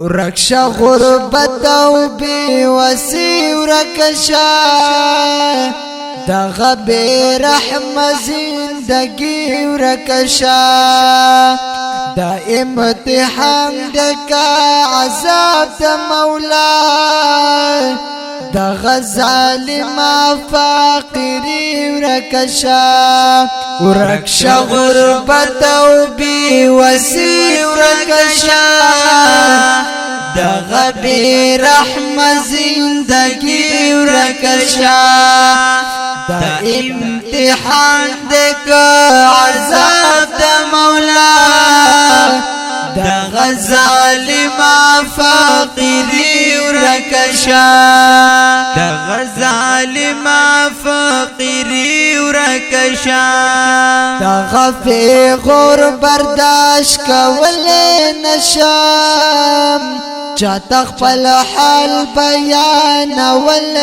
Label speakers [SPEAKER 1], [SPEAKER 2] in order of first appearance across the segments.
[SPEAKER 1] رکشا غربت او بی وسی ورکشا دغه بی رحم زندگی ورکشا دا امتحان دکا عذاب دا مولا دغه ظالم فقیری ورکشا ورکشا غربت او بی وسی ورکشا دغه بی رحم زندگی ورکشا دا امتحان دکا عذاب دا مولا دغه ظالم فقیری ورکشا دغه ظالم فقیری ورکشا دغه فقر برداشت کول نشم چاته خپل حال بیان ول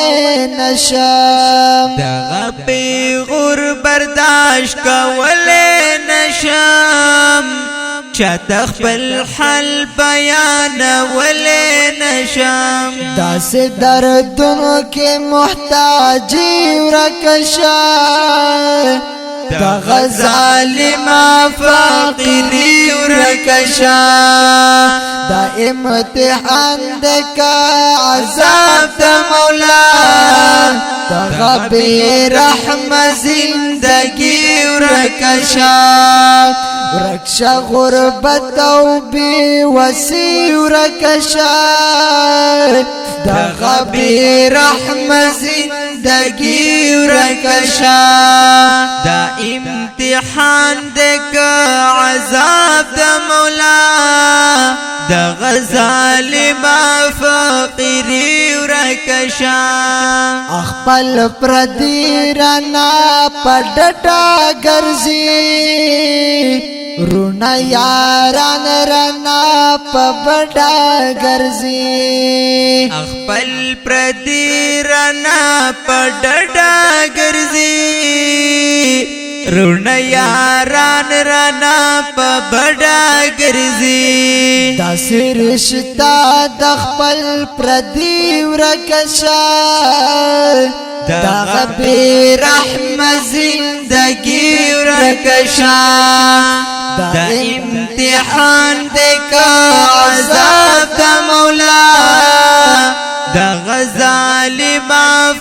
[SPEAKER 1] نشم
[SPEAKER 2] دغه فقر برداشت کول نشم چاته خپل حال بیان ول نشم
[SPEAKER 1] داسې دردونو کې محتاجی ورکشا دغه ظالم فقیری ورکشا دا امتحان دکا عذاب دا مولا دغه بی رحم زندگی ورکشا ورکشا غربت او بی وسی ورکشا دغه بی رحم زندگی ورکشا
[SPEAKER 2] دا امتحان دکا عذاب دا مولا دغه ظالم فقیری ورکشا
[SPEAKER 1] خپل پردی رانا پډټا ګرځي رونا یاران رانا پبډا ګرځي
[SPEAKER 2] خپل پردی رانا پډډا ګرځي رونا یاران رانا پبډا ګرځي
[SPEAKER 1] داسې رشتہ د خپل پردی ورکشا دغه بی رحم زندگی ورکشا دا امتحان دکا عذاب دا مولا
[SPEAKER 2] دغه ظالم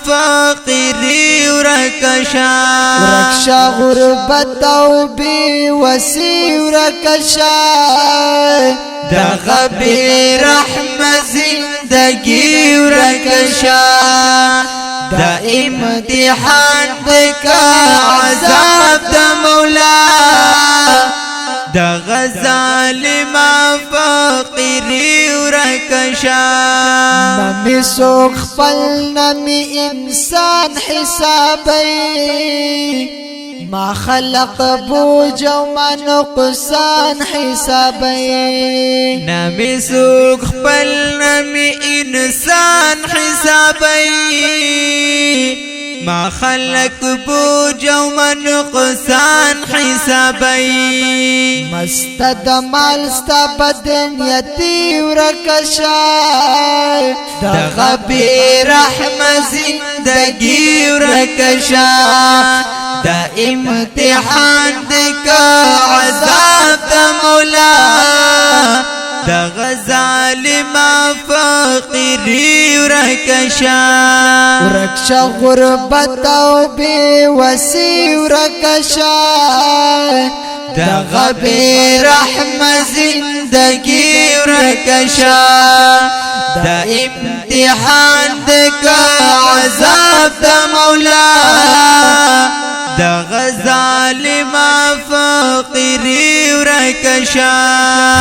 [SPEAKER 2] فقیری ورکشا
[SPEAKER 1] ورکشا غربت او بی وسی ورکشا دغه بی رحم زندگی ورکشا دا امتحان دکا عذاب دا مولا
[SPEAKER 2] دغه ظالم فقیری ورکشا
[SPEAKER 1] نمی سوک خپل نمی انسان حسابی ما خلق بوج و ما نقصان حسابی
[SPEAKER 2] نمی سوک خپل نمی انسان حسابی ما خلق بوج و ما نقصان حسابی
[SPEAKER 1] مستد مال ستا بدنیتی ورکشا دغه بی رحم زندگی ورکشا دا امتحان دکا عذاب دا مولا
[SPEAKER 2] دغه ظالم فقیری ورکشا
[SPEAKER 1] ورکشا غربت او بی وسی ورکشا دغه بی رحم زندگی ورکشا دا امتحان دکا عذاب دا مولا
[SPEAKER 2] دغه ظالم فقیری ورکشا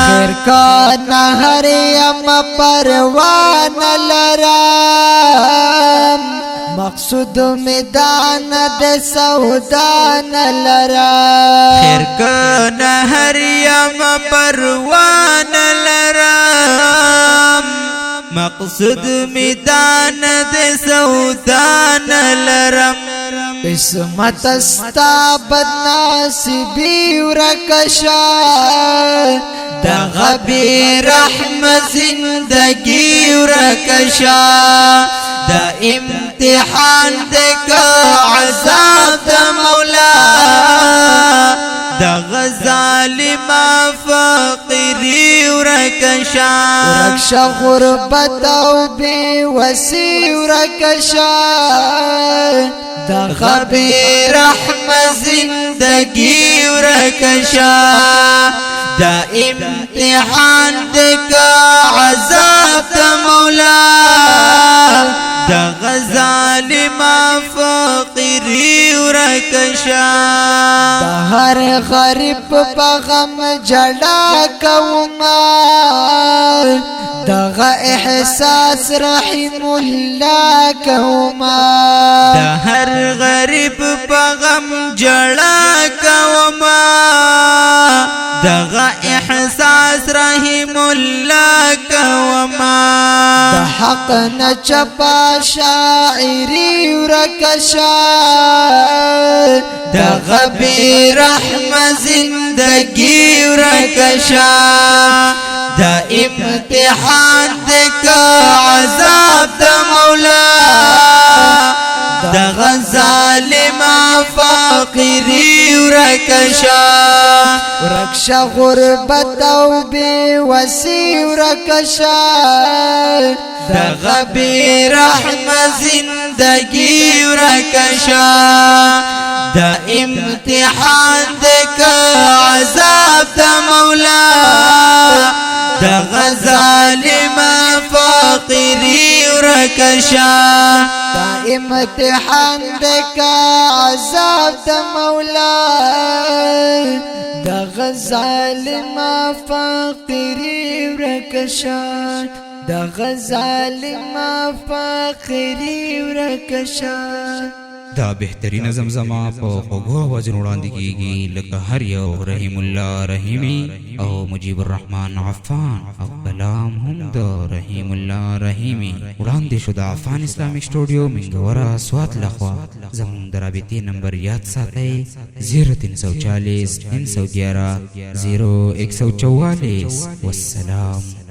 [SPEAKER 1] خیر کا نهر یم پروان لرم مقصود میدان د سودان لرم
[SPEAKER 2] خیر کا نهر یم پروان لرم مقصود میدان د سودان لرم
[SPEAKER 1] قسمت استا بدناسبی ورکشا
[SPEAKER 2] دا غبی رحم زندگی ورکشا دا امتحان دکا عذاب دا مولا دا غزالم فقری ورکشا
[SPEAKER 1] ورکشا غربت او بی وسی ورکشا
[SPEAKER 2] دا غبی رحم زندگی ورکشا دا امتحان دکا عذاب دا مولا دا غزالم فقری ورکشا
[SPEAKER 1] دا هر غریب پا غم جڑا کوما دا غا احساس رحم اللہ کوما
[SPEAKER 2] دا ہر غریب پا غم جڑا کوما دا غا احساس رحم اللہ کوما
[SPEAKER 1] دا حق نچپا شاعری ورکشا
[SPEAKER 2] دا غبی رحم زندگی ورکشا دا امتحان دکا عذاب دا مولا دا غزالم فقری ورکشا
[SPEAKER 1] ورکشا غربت او بی وسی ورکشا
[SPEAKER 2] دا غبی رحم زندگی ورکشا دا امتحان دکا عذاب دا مولا دا غزالم فقری ورکشا
[SPEAKER 1] دا امتحان دکا عذاب دا مولا دا غزالم فقری ورکشا دا غزالم فقری ورکشا
[SPEAKER 3] دا بهترین زمزمه په خوږو آوازونو وړاندې کیږي لکه هر یو رحیم الله رحیمی او مجیب الرحمن عفان او کلام هم د رحیم الله رحیمی وړاندې شو د عفان اسلامیک سټوډیو منګورا سوات لخوا زموږ د رابطې نمبر یاد ساتئ 0340 311 0144 والسلام